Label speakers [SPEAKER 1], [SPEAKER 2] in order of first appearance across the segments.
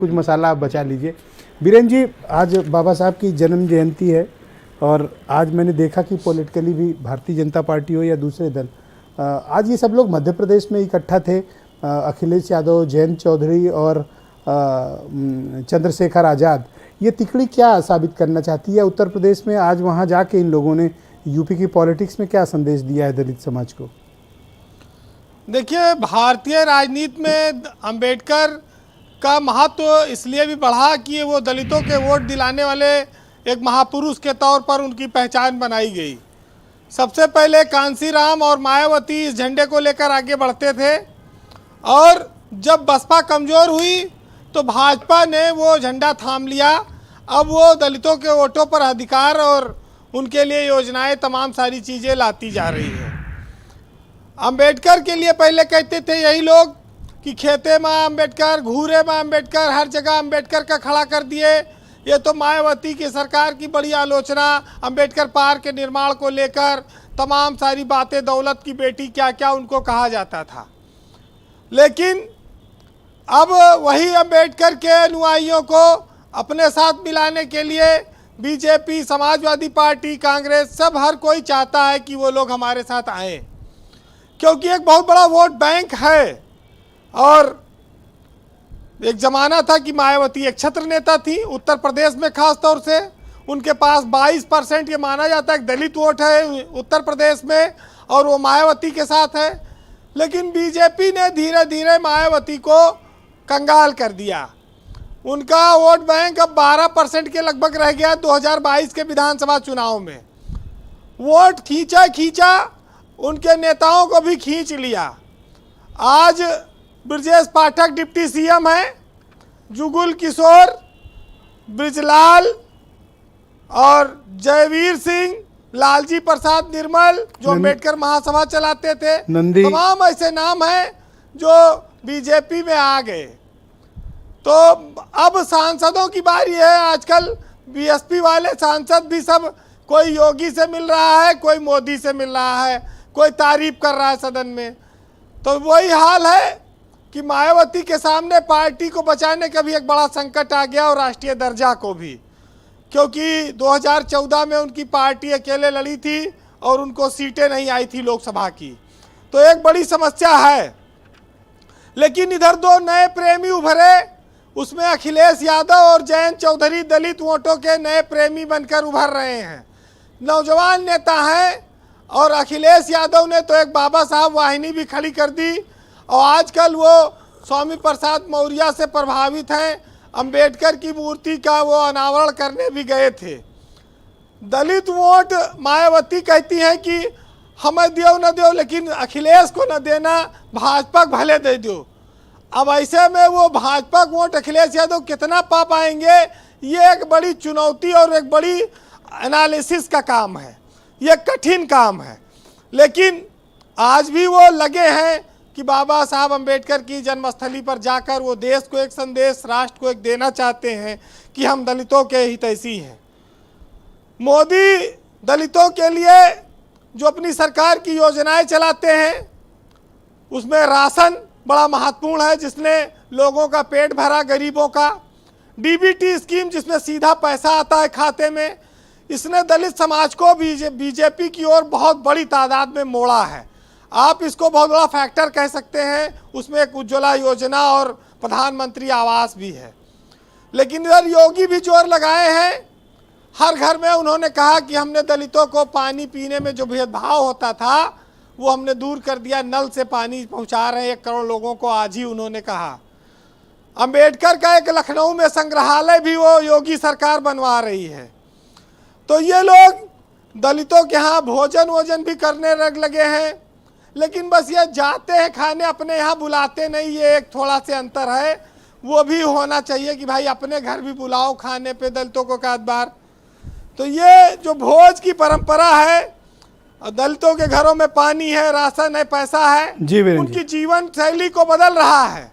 [SPEAKER 1] कुछ मसाला आप बचा लीजिए। बीरेन जी, आज बाबा साहब की जन्म जयंती है और आज मैंने देखा कि पॉलिटिकली भी भारतीय जनता पार्टी हो या दूसरे दल, आज ये सब लोग मध्य प्रदेश में इकट्ठा थे। अखिलेश यादव, जयंत चौधरी और चंद्रशेखर आज़ाद। ये तिकड़ी क्या साबित करना चाहती है उत्तर प्रदेश में? आज वहाँ जाके इन लोगों ने यूपी की पॉलिटिक्स में क्या संदेश दिया है दलित समाज को?
[SPEAKER 2] देखिए, भारतीय राजनीति में अंबेडकर का महत्व इसलिए भी बढ़ा कि वो दलितों के वोट दिलाने वाले एक महापुरुष के तौर पर उनकी पहचान बनाई गई। सबसे पहले कांसीराम और मायावती इस झंडे को लेकर आगे बढ़ते थे और जब बसपा कमज़ोर हुई तो भाजपा ने वो झंडा थाम लिया। अब वो दलितों के वोटों पर अधिकार और उनके लिए योजनाएं, तमाम सारी चीज़ें लाती जा रही है। अंबेडकर के लिए पहले कहते थे यही लोग कि खेते में अंबेडकर, घूरे में अंबेडकर, हर जगह अंबेडकर का खड़ा कर दिए। ये तो मायावती की सरकार की बड़ी आलोचना, अंबेडकर पार्क के निर्माण को लेकर तमाम सारी बातें, दौलत की बेटी क्या क्या उनको कहा जाता था। लेकिन अब वही अंबेडकर के अनुयायियों को अपने साथ मिलाने के लिए बीजेपी, समाजवादी पार्टी, कांग्रेस, सब हर कोई चाहता है कि वो लोग हमारे साथ आएँ, क्योंकि एक बहुत बड़ा वोट बैंक है। और एक ज़माना था कि मायावती एक छत्र नेता थी उत्तर प्रदेश में, ख़ास तौर से उनके पास 22% ये माना जाता है एक दलित वोट है उत्तर प्रदेश में, और वो मायावती के साथ है। लेकिन बीजेपी ने धीरे धीरे मायावती को कंगाल कर दिया। उनका वोट बैंक अब 12% के लगभग रह गया 2022 के विधानसभा चुनाव में। वोट खींचा उनके नेताओं को भी खींच लिया। आज ब्रजेश पाठक डिप्टी सीएम हैं, जुगुल किशोर, ब्रिजलाल और जयवीर सिंह, लालजी प्रसाद निर्मल जो अम्बेडकर महासभा चलाते थे, तमाम ऐसे नाम हैं जो बीजेपी में आ गए। तो अब सांसदों की बारी है। आजकल बीएसपी वाले सांसद भी सब, कोई योगी से मिल रहा है, कोई मोदी से मिल रहा है, कोई तारीफ कर रहा है सदन में। तो वही हाल है कि मायावती के सामने पार्टी को बचाने का भी एक बड़ा संकट आ गया और राष्ट्रीय दर्जा को भी, क्योंकि 2014 में उनकी पार्टी अकेले लड़ी थी और उनको सीटें नहीं आई थी लोकसभा की। तो एक बड़ी समस्या है। लेकिन इधर दो नए प्रेमी उभरे, उसमें अखिलेश यादव और जयंत चौधरी दलित वोटों के नए प्रेमी बनकर उभर रहे हैं। नौजवान नेता हैं और अखिलेश यादव ने तो एक बाबा साहब वाहिनी भी खड़ी कर दी और आजकल वो स्वामी प्रसाद मौर्य से प्रभावित हैं। अंबेडकर की मूर्ति का वो अनावरण करने भी गए थे। दलित वोट मायावती कहती हैं कि हमें दियो न दियो, लेकिन अखिलेश को न देना, भाजपा को भले दे दो। अब ऐसे में वो भाजपा को वोट अखिलेश यादव कितना पा पाएंगे, ये एक बड़ी चुनौती और एक बड़ी एनालिसिस का काम है, ये कठिन काम है। लेकिन आज भी वो लगे हैं कि बाबा साहब अंबेडकर की जन्मस्थली पर जाकर वो देश को एक संदेश, राष्ट्र को एक देना चाहते हैं कि हम दलितों के हितैषी हैं। मोदी दलितों के लिए जो अपनी सरकार की योजनाएं चलाते हैं उसमें राशन बड़ा महत्वपूर्ण है, जिसने लोगों का पेट भरा, गरीबों का। डीबीटी स्कीम जिसमें सीधा पैसा आता है खाते में, इसने दलित समाज को बीजेपी की ओर बहुत बड़ी तादाद में मोड़ा है। आप इसको बहुत बड़ा फैक्टर कह सकते हैं। उसमें एक उज्ज्वला योजना और प्रधानमंत्री आवास भी है। लेकिन इधर योगी भी जोर लगाए हैं। हर घर में उन्होंने कहा कि हमने दलितों को पानी पीने में जो भेदभाव होता था वो हमने दूर कर दिया, नल से पानी पहुंचा रहे हैं 1 करोड़ लोगों को, आज ही उन्होंने कहा। अंबेडकर का एक लखनऊ में संग्रहालय भी वो योगी सरकार बनवा रही है। तो ये लोग दलितों के यहाँ भोजन भी करने लगे हैं। लेकिन बस ये जाते हैं खाने, अपने यहाँ बुलाते नहीं। ये एक थोड़ा से अंतर है, वो भी होना चाहिए कि भाई अपने घर भी बुलाओ खाने पे दलितों को का बार। तो ये जो भोज की परंपरा है, दलितों के घरों में पानी है, राशन है, पैसा है, उनकी जीवन शैली को बदल रहा है।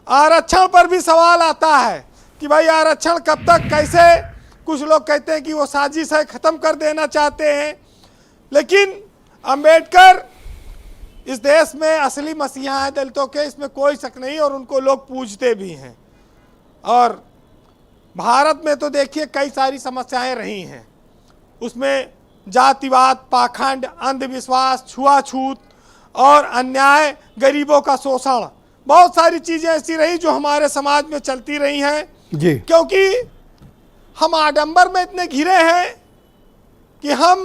[SPEAKER 2] आरक्षण पर भी सवाल आता है कि भाई आरक्षण कब तक, कैसे। कुछ लोग कहते हैं कि वो साजिश है, ख़त्म कर देना चाहते हैं। लेकिन अंबेडकर इस देश में असली मसीहा है दलितों के, इसमें कोई शक नहीं, और उनको लोग पूजते भी हैं। और भारत में तो देखिए कई सारी समस्याएं रही हैं, उसमें जातिवाद, पाखंड, अंधविश्वास, छुआछूत और अन्याय, गरीबों का शोषण, बहुत सारी चीज़ें ऐसी रही जो हमारे समाज में चलती रही हैं
[SPEAKER 1] जी।
[SPEAKER 2] क्योंकि हम आडंबर में इतने घिरे हैं कि हम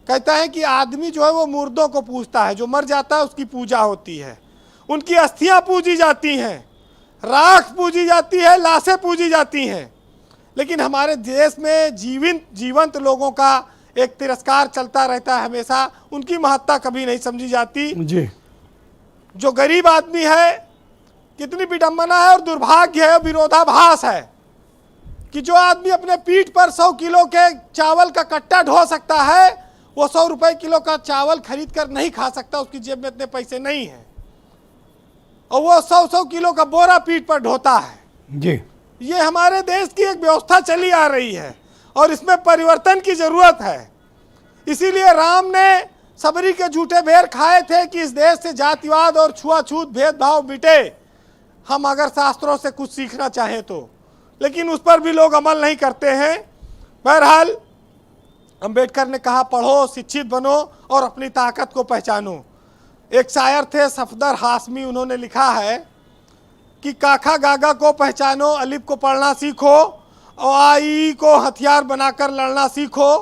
[SPEAKER 2] कहता है कि आदमी जो है वो मुर्दों को पूजता है, जो मर जाता है उसकी पूजा होती है, उनकी अस्थियां पूजी जाती हैं, राख पूजी जाती है, लाशें पूजी जाती हैं। लेकिन हमारे देश में जीवंत लोगों का एक तिरस्कार चलता रहता है हमेशा, उनकी महत्ता कभी नहीं समझी जाती।
[SPEAKER 1] जी।
[SPEAKER 2] जो गरीब आदमी है, कितनी विडंबना है और दुर्भाग्य है, विरोधाभास है कि जो आदमी अपने पीठ पर 100 किलो के चावल का कट्टा ढो सकता है, वो 100 रुपए किलो का चावल खरीद कर नहीं खा सकता, उसकी जेब में इतने पैसे नहीं हैं, और वो 100 किलो का बोरा पीठ पर ढोता है।
[SPEAKER 1] जी।
[SPEAKER 2] ये हमारे देश की एक व्यवस्था चली आ रही है और इसमें परिवर्तन की जरूरत है। इसीलिए राम ने सबरी के झूठे बेर खाए थे कि इस देश से जातिवाद और छुआछूत भेदभाव मिटे, हम अगर शास्त्रों से कुछ सीखना चाहें तो, लेकिन उस पर भी लोग अमल नहीं करते हैं। बहरहाल अंबेडकर ने कहा, पढ़ो, शिक्षित बनो और अपनी ताकत को पहचानो। एक शायर थे सफदर हाशमी, उन्होंने लिखा है कि काखा गागा को पहचानो, अलिफ को पढ़ना सीखो और आई को हथियार बनाकर लड़ना सीखो।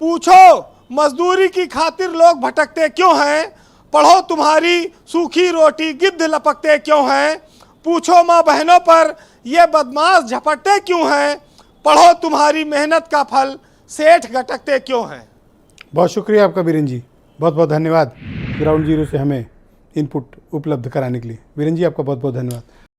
[SPEAKER 2] पूछो मजदूरी की खातिर लोग भटकते क्यों हैं, पढ़ो तुम्हारी सूखी रोटी गिद्ध लपकते क्यों हैं। पूछो माँ बहनों पर ये बदमाश झपटते क्यों हैं, पढ़ो तुम्हारी मेहनत का फल सेठ गटकते क्यों हैं।
[SPEAKER 1] बहुत शुक्रिया आपका बीरेन जी, बहुत बहुत धन्यवाद ग्राउंड जीरो से हमें इनपुट उपलब्ध कराने के लिए। बीरेन जी आपका बहुत बहुत धन्यवाद।